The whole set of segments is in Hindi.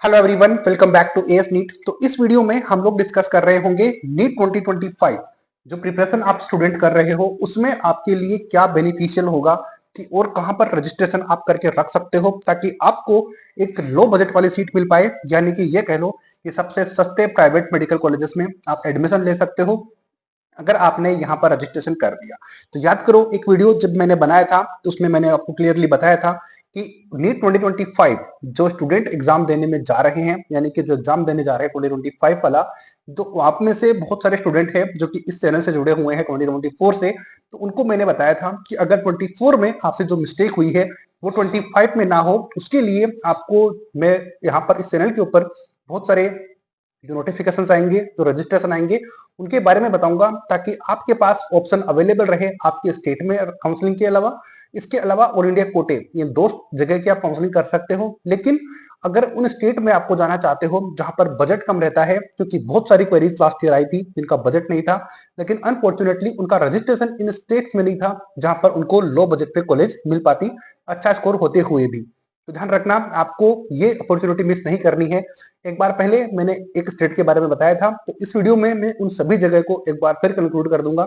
Hello everyone, welcome back to AS NEET. तो इस वीडियो में हम लोग डिस्कस कर रहे होंगे नीट 2025 जो प्रिपरेशन आप स्टूडेंट कर रहे हो उसमें आपके लिए क्या बेनिफिशियल होगा कि और कहां पर रजिस्ट्रेशन आप करके रख सकते हो ताकि आपको एक लो बजट वाली सीट मिल पाए, यानी कि ये कह लो कि सबसे सस्ते प्राइवेट मेडिकल कॉलेजेस में आप एडमिशन ले सकते हो अगर आपने यहाँ पर रजिस्ट्रेशन कर दिया। तो याद करो, एक वीडियो जब मैंने बनाया था तो उसमें मैंने आपको क्लियरली बताया था कि नीट 2025 जो स्टूडेंट एग्जाम देने में जा रहे हैं, यानी कि जो एग्जाम देने जा रहे हैं 2025 वाला, तो आप में से बहुत सारे स्टूडेंट हैं जो कि इस चैनल से जुड़े हुए हैं 2024 से। तो उनको मैंने बताया था कि अगर 24 में आपसे जो मिस्टेक हुई है वो 25 में ना हो, उसके लिए आपको मैं यहाँ पर इस चैनल के ऊपर बहुत सारे जो नोटिफिकेशंस आएंगे, जो रजिस्ट्रेशन आएंगे, उनके बारे में बताऊंगा ताकि आपके पास ऑप्शन अवेलेबल रहे आपके स्टेट में काउंसलिंग के अलावा। इसके अलावा ऑल इंडिया कोटे, ये दो जगह की आप काउंसलिंग कर सकते हो। लेकिन अगर उन स्टेट में आपको जाना चाहते हो जहां पर बजट कम रहता है, क्योंकि बहुत सारी क्वेरीज लास्ट ईयर आई थी जिनका बजट नहीं था, लेकिन अनफॉर्चुनेटली उनका रजिस्ट्रेशन इन स्टेट्स में नहीं था जहां पर उनको लो बजट पे कॉलेज मिल पाती, अच्छा स्कोर होते हुए भी। तो ध्यान रखना, आपको ये अपॉर्चुनिटी मिस नहीं करनी है। एक बार पहले मैंने एक स्टेट के बारे में बताया था, तो इस वीडियो में मैं उन सभी जगह को एक बार फिर कंक्लूड कर दूंगा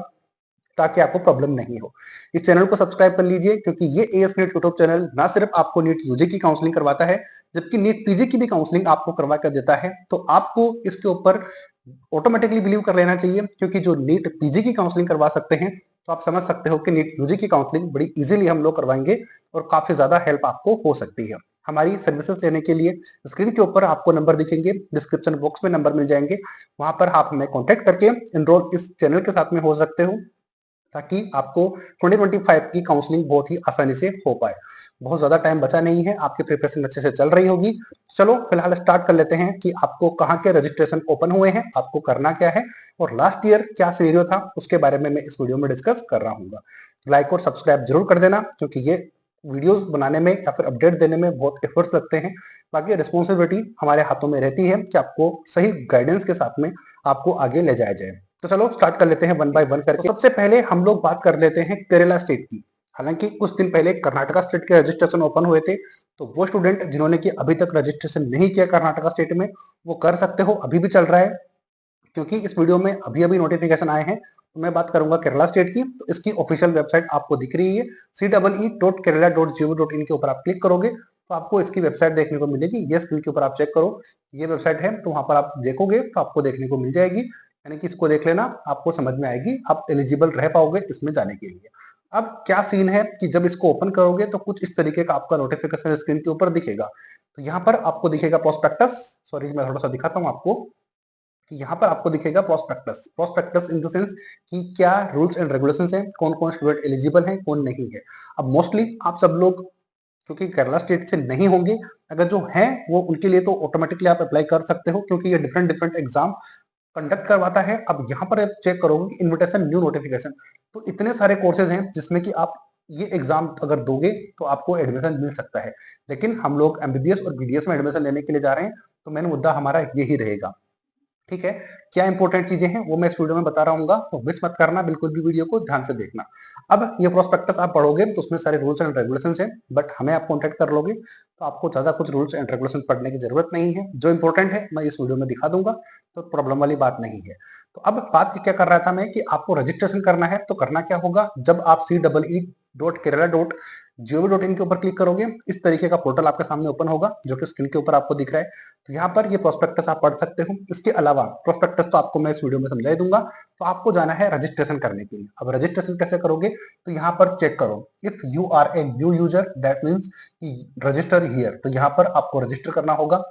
ताकि आपको प्रॉब्लम नहीं हो। इस चैनल को सब्सक्राइब कर लीजिए, क्योंकि ये एएस नीट यूट्यूब चैनल ना सिर्फ आपको नीट यूजी की काउंसलिंग करवाता है, जबकि नीट पीजी की भी काउंसलिंग आपको करवा कर देता है। तो आपको इसके ऊपर ऑटोमेटिकली बिलीव कर लेना चाहिए, क्योंकि जो नीट पीजी की काउंसलिंग करवा सकते हैं, तो आप समझ सकते हो कि नीट यूजी की काउंसलिंग बड़ी इजीली हम लोग करवाएंगे और काफी ज्यादा हेल्प आपको हो सकती है। हमारी सर्विसेज लेने के लिए स्क्रीन के ऊपर आपको नंबर दिखेंगे, डिस्क्रिप्शन बॉक्स में नंबर मिल जाएंगे, वहां पर आप हमें कॉन्टेक्ट करके एनरोल इस चैनल के साथ में हो सकते हो ताकि आपको 2025 की काउंसलिंग बहुत ही आसानी से हो पाए। बहुत ज्यादा टाइम बचा नहीं है, आपकी प्रिपरेशन अच्छे से चल रही होगी। चलो फिलहाल स्टार्ट कर लेते हैं कि आपको कहाँ के रजिस्ट्रेशन ओपन हुए हैं, आपको करना क्या है और लास्ट ईयर क्या सिनेरियो था उसके बारे में मैं इस वीडियो में डिस्कस कर रहा हूँ। लाइक और सब्सक्राइब जरूर कर देना, क्योंकि ये वीडियोस बनाने में या फिर अपडेट देने में बहुत एफर्ट्स लगते हैं। बाकी रिस्पॉन्सिबिलिटी हमारे हाथों में रहती है कि आपको सही गाइडेंस के साथ में आपको आगे ले जाया जाए। तो चलो स्टार्ट कर लेते हैं वन बाय वन करके। तो सबसे पहले हम लोग बात कर लेते हैं केरला स्टेट की। हालांकि कुछ दिन पहले कर्नाटका स्टेट के रजिस्ट्रेशन ओपन हुए थे, तो वो स्टूडेंट जिन्होंने कि अभी तक रजिस्ट्रेशन नहीं किया कर्नाटका स्टेट में, वो कर सकते हो, अभी भी चल रहा है। क्योंकि इस वीडियो में अभी अभी नोटिफिकेशन आए हैं, तो मैं बात करूंगा केरला स्टेट की। तो इसकी ऑफिशियल वेबसाइट आपको दिख रही है, CEE.kerala.go.in के ऊपर आप क्लिक करोगे तो आपको इसकी वेबसाइट देखने को मिलेगी। ये स्क्रीन के ऊपर आप चेक करो, ये वेबसाइट है, तो वहां पर आप देखोगे तो आपको देखने को मिल जाएगी। यानी कि इसको देख लेना, आपको समझ में आएगी, आप एलिजिबल रह पाओगे इसमें जाने के लिए। अब क्या सीन है कि जब इसको ओपन करोगे तो कुछ इस तरीके का आपका नोटिफिकेशन स्क्रीन के ऊपर दिखेगा। तो यहाँ पर आपको दिखेगा प्रोस्पेक्टस, सॉरी मैं थोड़ा सा दिखाता हूँ आपको कि यहाँ पर आपको दिखेगा prospectus. Prospectus in the sense कि क्या रूल्स एंड रेगुलेशंस हैं, कौन कौन स्टूडेंट एलिजिबल हैं, कौन नहीं है। अब मोस्टली आप सब लोग क्योंकि केरला स्टेट से नहीं होंगे, अगर जो हैं वो उनके लिए तो ऑटोमेटिकली आप अप्लाई कर सकते हो, क्योंकि ये डिफरेंट डिफरेंट एग्जाम कंडक्ट करवाता है। अब यहाँ पर आप चेक करोगे कि इन्विटेशन न्यू नोटिफिकेशन, तो इतने सारे कोर्सेज हैं जिसमें कि आप ये एग्जाम अगर दोगे तो आपको एडमिशन मिल सकता है। लेकिन हम लोग एमबीबीएस और बीडीएस में एडमिशन लेने के लिए जा रहे हैं, तो मेन मुद्दा हमारा यही रहेगा। ठीक है, क्या इंपॉर्टेंट चीजें हैं वो मैं इस वीडियो में बता रहा हूँ, तो मिस मत करना, बिल्कुल भी वीडियो को ध्यान से देखना। अब ये प्रोस्पेक्टस आप पढ़ोगे तो उसमें सारे रूल्स एंड रेगुलेशंस हैं, बट हमें आप कॉन्टेक्ट कर लोगे तो आपको ज्यादा कुछ रूल्स एंड रेगुलेशन पढ़ने की जरूरत नहीं है। जो इंपॉर्टेंट है मैं इस वीडियो में दिखा दूंगा, तो प्रॉब्लम वाली बात नहीं है। तो अब बात क्या कर रहा था मैं कि आपको रजिस्ट्रेशन करना है, तो करना क्या होगा, जब आप CEE.kerala.gov.in के ऊपर क्लिक करोगे, इस तरीके का पोर्टल आपके सामने ओपन होगा जो कि स्क्रीन के ऊपर आपको दिख रहा है। तो यहाँ पर ये प्रोस्पेक्टस आप पढ़ सकते हो। इसके अलावा प्रोस्पेक्टस तो आपको मैं इस वीडियो में समझा ही दूंगा, तो आपको जाना है रजिस्ट्रेशन करने के लिए। अब रजिस्ट्रेशन कैसे करोगे, तो यहाँ पर चेक करो, if you are a new user that means register here, तो यहाँ पर आपको रजिस्टर करना होगा।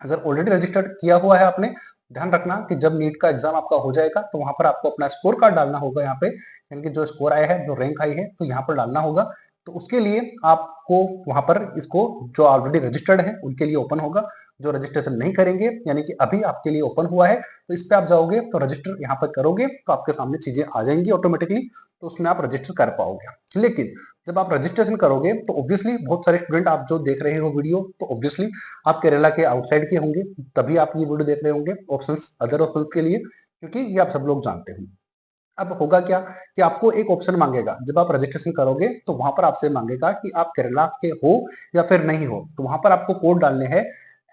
अगर ऑलरेडी रजिस्टर्ड किया हुआ है आपने, ध्यान रखना कि जब नीट का एग्जाम आपका हो जाएगा तो वहां पर आपको अपना स्कोर कार्ड डालना होगा यहाँ पे, यानी कि जो स्कोर आया है, जो रैंक आई है, तो यहाँ पर डालना होगा। तो उसके लिए आपको वहां पर इसको, जो ऑलरेडी रजिस्टर्ड है उनके लिए ओपन होगा, जो रजिस्ट्रेशन नहीं करेंगे यानी कि अभी आपके लिए ओपन हुआ है, तो इस पे आप जाओगे तो रजिस्टर यहाँ पर करोगे तो आपके सामने चीजें आ जाएंगी ऑटोमेटिकली, तो उसमें आप रजिस्टर कर पाओगे। लेकिन जब आप रजिस्ट्रेशन करोगे तो ऑब्वियसली बहुत सारे स्टूडेंट आप जो देख रहे हो वीडियो, तो ऑब्वियसली आप केरला के आउटसाइड के होंगे, तभी आप ये वीडियो देख रहे होंगे ऑप्शंस, अदर ऑप्शंस के लिए, क्योंकि ये आप सब लोग जानते हो। अब होगा क्या कि आपको एक ऑप्शन मांगेगा, जब आप रजिस्ट्रेशन करोगे तो वहां पर आपसे मांगेगा कि आप केरला के हो या फिर नहीं हो, तो वहां पर आपको कोड डालने हैं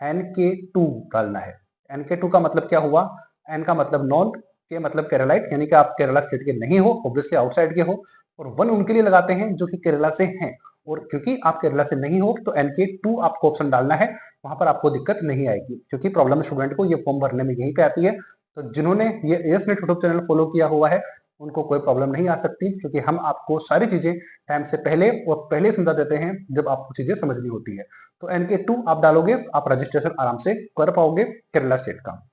NK2 डालना है। NK2 का मतलब क्या हुआ? N का मतलब नॉन, के मतलब केरलाइट, यानी कि आप केरला स्टेट के नहीं हो, ऑब्वियसली आउटसाइड के हो, और 1 उनके लिए लगाते हैं जो कि केरला से हैं, और क्योंकि आप केरला से नहीं हो तो NK2 आपको ऑप्शन डालना है, वहां पर आपको दिक्कत नहीं आएगी, क्योंकि प्रॉब्लम स्टूडेंट को ये फॉर्म भरने में यहीं पे आती है। तो जिन्होंने ये as net YouTube channel follow किया हुआ है उनको कोई प्रॉब्लम नहीं आ सकती, क्योंकि हम आपको सारी चीजें टाइम से पहले और पहले समझा देते हैं जब आपको चीजें समझनी होती है। तो NK2 आप डालोगे तो आप रजिस्ट्रेशन आराम से कर पाओगे केरला स्टेट का।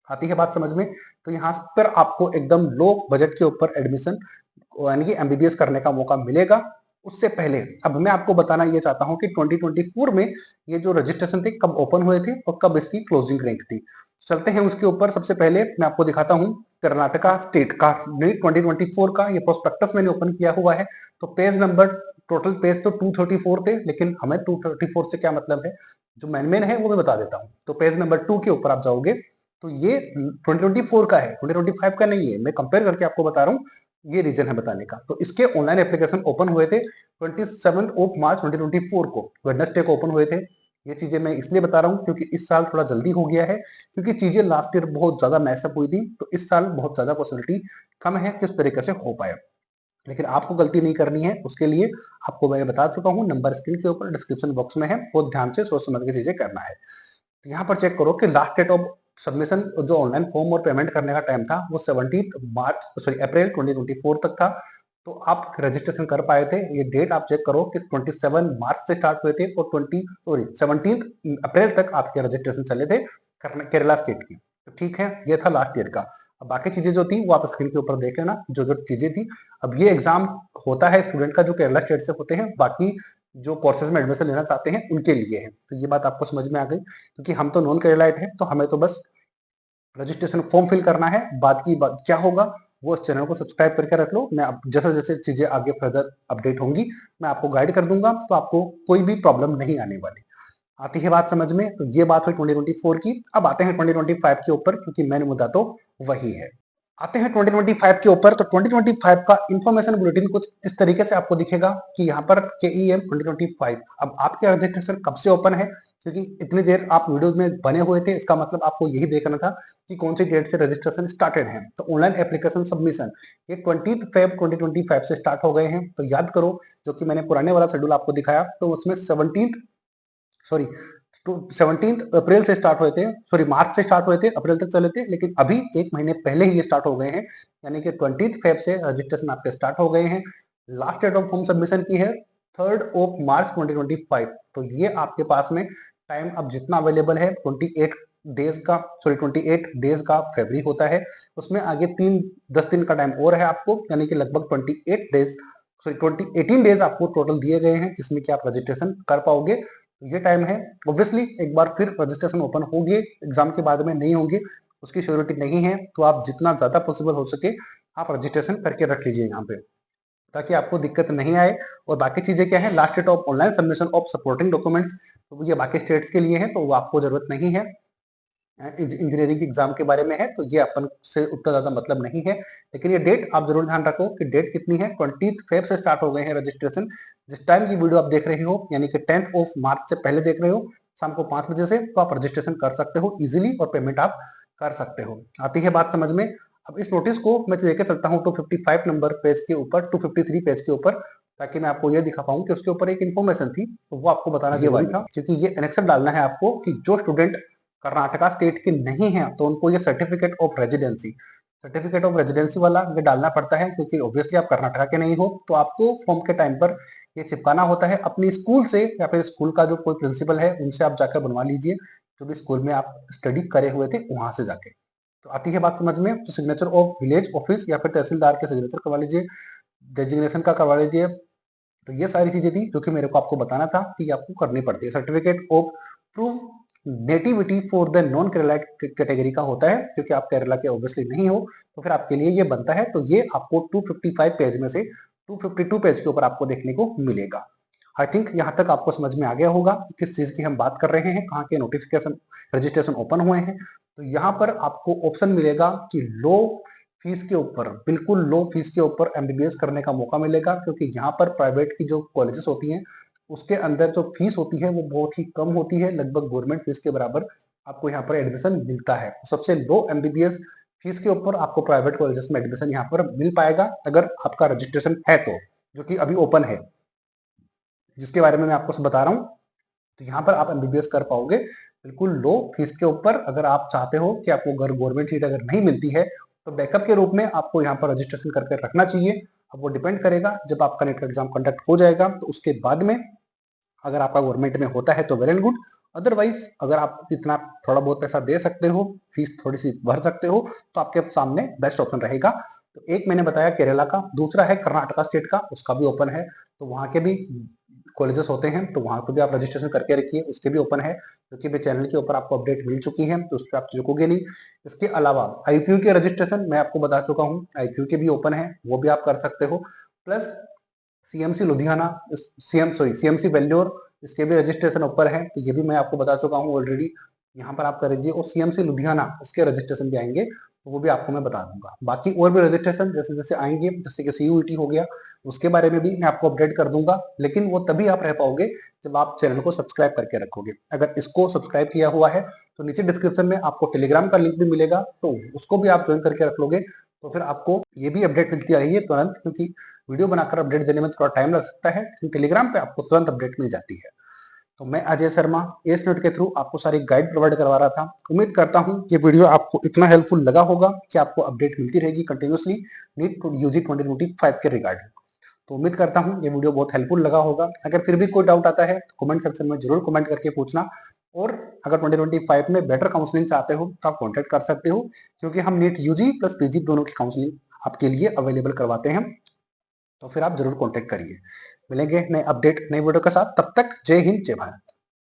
आती है बात समझ में? तो यहाँ पर आपको एकदम लो बजट के ऊपर एडमिशन यानी कि एमबीबीएस करने का मौका मिलेगा। उससे पहले अब मैं आपको बताना ये चाहता हूँ कि 2024 में ये जो रजिस्ट्रेशन थे कब ओपन हुए थे और कब इसकी क्लोजिंग रैंक थी। चलते हैं उसके ऊपर। सबसे पहले मैं आपको दिखाता हूँ कर्नाटका स्टेट का नीट 2024 का ये प्रोस्पेक्टस मैंने ओपन किया हुआ है। तो पेज नंबर, टोटल पेज तो 234 थे, लेकिन हमें 234 से क्या मतलब है, जो मेन है वो मैं बता देता हूँ। तो पेज नंबर 2 के ऊपर आप जाओगे तो ये 2024 का है, 2025 का नहीं है, मैं कंपेयर करके आपको बता रहा हूँ, ये रीजन है बताने का। तो इसके ऑनलाइन एप्लीकेशन ओपन हुए थे 27 मार्च 2024 को, वेडनेसडे को ओपन हुए थे। ये चीजें मैं इसलिए बता रहा हूँ क्योंकि इस साल थोड़ा जल्दी हो गया है, क्योंकि चीजें लास्ट ईयर बहुत ज्यादा मैसअप हुई थी, तो इस साल बहुत ज्यादा पॉसिबिलिटी कम है कि उस तरीके से हो पाए। लेकिन आपको गलती नहीं करनी है, उसके लिए आपको मैं बता चुका हूँ, नंबर स्क्रीन के ऊपर डिस्क्रिप्शन बॉक्स में है, बहुत ध्यान से सोच समझ के चीजें करना है। तो यहाँ पर चेक करो कि लास्ट डेट ऑफ सबमिशन जो ऑनलाइन फॉर्म और पेमेंट करने का टाइम था वो 17 अप्रैल 2024 तक था। तो आप रजिस्ट्रेशन कर पाए थे। ये डेट आप चेक करो कि 27 मार्च से स्टार्ट हुए थे और 17 अप्रैल तक आपके रजिस्ट्रेशन चले थे केरला स्टेट की। तो ठीक है, ये था लास्ट ईयर का। अब बाकी चीजें जो थी वो आप स्क्रीन के ऊपर देख लेना, जो जो चीजें थी। अब ये एग्जाम होता है स्टूडेंट का जो केरला स्टेट से होते हैं, बाकी जो कोर्सेज में एडमिशन लेना चाहते हैं उनके लिए है। तो ये बात आपको समझ में आ गई, क्योंकि हम तो नॉन केरलाइट है, तो हमें तो बस रजिस्ट्रेशन फॉर्म फिल करना है। बात की बात क्या होगा वो इस चैनल को सब्सक्राइब करके रख लो। मैं अब जैसे जैसे चीजें आगे फर्दर अपडेट होंगी मैं आपको गाइड कर दूंगा, तो आपको कोई भी प्रॉब्लम नहीं आने वाली। आती है बात समझ में? तो ये बात हुई 2024 की। अब आते हैं 2025 के ऊपर, क्योंकि मेन मुद्दा तो वही है। आते हैं 2025 के ऊपर। तो 2025 का इंफॉर्मेशन बुलेटिन कुछ इस तरीके से आपको दिखेगा कि यहाँ पर KEM 2025। अब आपके रजिस्ट्रेशन कब से ओपन है, क्योंकि इतनी देर आप वीडियो में बने हुए थे, इसका मतलब आपको यही देखना था कि कौन सी डेट से रजिस्ट्रेशन स्टार्टेड है। तो ऑनलाइन एप्लीकेशन सबमिशन ये 20 फेब 2025 से स्टार्ट हो गए हैं। तो याद करो, जो कि मैंने पुराने वाला शेड्यूल आपको दिखाया, तो उसमें 17 अप्रैल से स्टार्ट हुए थे, सॉरी मार्च से स्टार्ट हुए थे, अप्रैल तक चले थे, लेकिन अभी एक महीने पहले ही ये स्टार्ट हो गए हैं, यानी कि 20 फेब से रजिस्ट्रेशन आपके स्टार्ट हो गए हैं। Last date of form submission की है 3 मार्च 2025। तो ये आपके पास में टाइम अब जितना अवेलेबल है 28 डेज का, सॉरी 28 डेज का फेब्री होता है, उसमें आगे 10 दिन का टाइम और है आपको, यानी कि लगभग 28 डेज, सॉरी 18 डेज आपको टोटल दिए गए हैं, जिसमें कि आप रजिस्ट्रेशन कर पाओगे। तो ये टाइम है। ऑब्वियसली एक बार फिर रजिस्ट्रेशन ओपन होगी, एग्जाम के बाद में नहीं होंगे, उसकी श्योरिटी नहीं है, तो आप जितना ज्यादा पॉसिबल हो सके आप रजिस्ट्रेशन करके रख लीजिए यहाँ पे, ताकि आपको दिक्कत नहीं आए। और बाकी चीजें क्या है, last date of online submission of supporting documents, तो ये बाकी स्टेट्स के लिए है, तो वो आपको जरूरत नहीं है। इंजीनियरिंग एग्जाम के बारे में है, तो ये अपन से उतना ज्यादा मतलब नहीं है। लेकिन ये डेट आप जरूर ध्यान रखो कि डेट कितनी है, 20 फेब से स्टार्ट हो गए हैं रजिस्ट्रेशन। जिस टाइम की वीडियो आप देख रहे हो, यानी कि 10 मार्च से पहले देख रहे हो, शाम को 5 बजे से, तो आप रजिस्ट्रेशन कर सकते हो इजिली और पेमेंट आप कर सकते हो। आती है बात समझ में? अब इस नोटिस को मैं लेके चलता हूँ 255 नंबर पेज के ऊपर, 253 पेज के ऊपर, ताकि मैं आपको ये दिखा पाऊँ कि उसके ऊपर एक इन्फॉर्मेशन थी, तो वो आपको बताना जरूरी था, क्योंकि ये एनेक्सर डालना है आपको कि जो स्टूडेंट कर्नाटका स्टेट के नहीं है तो उनको ये सर्टिफिकेट ऑफ रेजिडेंसी वाला ये डालना पड़ता है, क्योंकि ऑब्वियसली आप कर्नाटका के नहीं हो, तो आपको फॉर्म के टाइम पर ये चिपकाना होता है अपनी स्कूल से, या फिर स्कूल का जो कोई प्रिंसिपल है उनसे आप जाकर बनवा लीजिए, जो भी स्कूल में आप स्टडी करे हुए थे वहां से जाके। तो आती है बात समझ में? तो सिग्नेचर ऑफ विलेज ऑफिस या फिर तहसीलदार के सिग्नेचर करवा लीजिए, डेजिग्नेशन का करवा लीजिए। तो ये सारी चीजें थी जो कि मेरे को आपको बताना था कि ये आपको करनी पड़ती है। Certificate of proof nativity for the non Kerala category का होता है, क्योंकि आप केरला के ऑब्वियसली नहीं हो, तो फिर आपके लिए ये बनता है। तो ये आपको 255 पेज में से 252 पेज के ऊपर आपको देखने को मिलेगा। आई थिंक यहाँ तक आपको समझ में आ गया होगा कि किस चीज की हम बात कर रहे हैं, कहाँ के नोटिफिकेशन रजिस्ट्रेशन ओपन हुए हैं। तो यहाँ पर आपको ऑप्शन मिलेगा कि लो फीस के ऊपर, बिल्कुल लो फीस के ऊपर एमबीबीएस करने का मौका मिलेगा, क्योंकि यहाँ पर प्राइवेट की जो कॉलेजेस होती हैं उसके अंदर जो फीस होती है वो बहुत ही कम होती है, लगभग गवर्नमेंट फीस के बराबर आपको यहाँ पर एडमिशन मिलता है। तो सबसे लो एमबीबीएस फीस के ऊपर आपको प्राइवेट कॉलेजेस में एडमिशन यहाँ पर मिल पाएगा अगर आपका रजिस्ट्रेशन है तो, जो कि अभी ओपन है, जिसके बारे में मैं आपको बता रहा हूँ। तो यहाँ पर आप एमबीबीएस कर पाओगे बिल्कुल लो फीस के ऊपर। अगर आप चाहते हो कि आपको अगर गवर्नमेंट सीट अगर नहीं मिलती है तो बैकअप के रूप में आपको यहाँ पर रजिस्ट्रेशन करके रखना चाहिए। अब वो डिपेंड करेगा, जब आपका नेट का एग्जाम कंडक्ट हो जाएगा तो उसके बाद में अगर आपका गवर्नमेंट में होता है तो वेल एंड गुड, अदरवाइज अगर आप इतना थोड़ा बहुत पैसा दे सकते हो, फीस थोड़ी सी भर सकते हो, तो आपके सामने बेस्ट ऑप्शन रहेगा। तो एक मैंने बताया केरला का, दूसरा है कर्नाटका स्टेट का, उसका भी ओपन है। तो वहाँ के भी कॉलेजेस होते हैं, तो वहाँ पे भी आप रजिस्ट्रेशन करके रखिए, उसके भी ओपन है, क्योंकि मेरे चैनल के ऊपर आपको अपडेट मिल चुकी है, तो उस पर आप चुकोगे नहीं। इसके अलावा आईपीयू के रजिस्ट्रेशन मैं आपको बता चुका हूँ, आईपीयू के भी ओपन है, वो भी आप कर सकते हो। Plus CMC Ludhiana, CMC Vellore, इसके भी रजिस्ट्रेशन ऊपर है, तो ये भी मैं आपको बता चुका हूँ ऑलरेडी, यहाँ पर आप करेंगे। और सीएमसी लुधियाना, इसके रजिस्ट्रेशन भी आएंगे, तो वो भी आपको मैं बता दूंगा। बाकी और भी रजिस्ट्रेशन जैसे जैसे आएंगे, जैसे कि सीयूईटी हो गया, उसके बारे में भी मैं आपको अपडेट कर दूंगा, लेकिन वो तभी आप रह पाओगे जब आप चैनल को सब्सक्राइब करके रखोगे। अगर इसको सब्सक्राइब किया हुआ है तो नीचे डिस्क्रिप्शन में आपको टेलीग्राम का लिंक भी मिलेगा, तो उसको भी आप ज्वाइन करके रख लोगे, तो फिर आपको ये भी अपडेट मिलती रहेगी तुरंत, क्योंकि वीडियो बनाकर अपडेट देने में थोड़ा टाइम लग सकता है, लेकिन टेलीग्राम पे आपको तुरंत अपडेट मिल जाती है। तो मैं अजय शर्मा एस नेट के थ्रू आपको सारी गाइड प्रोवाइड करवा रहा था। उम्मीद करता हूं ये वीडियो आपको इतना हेल्पफुल लगा होगा कि आपको अपडेट मिलती रहेगी कंटिन्यूसली नीट यूजी 2025 के रिगार्डिंग। तो उम्मीद करता हूं ये वीडियो बहुत हेल्पफुल लगा होगा। अगर फिर भी कोई डाउट आता है तो कमेंट सेक्शन में जरूर कमेंट करके पूछना, और अगर 2025 में बेटर काउंसलिंग चाहते हो तो आप कॉन्टेक्ट कर सकते हो, क्योंकि हम नीट यूजी प्लस पीजी दोनों की काउंसलिंग आपके लिए अवेलेबल करवाते हैं। तो फिर आप जरूर कॉन्टेक्ट करिए। मिलेंगे नए अपडेट नए वीडियो के साथ, तब तक जय हिंद जय भारत।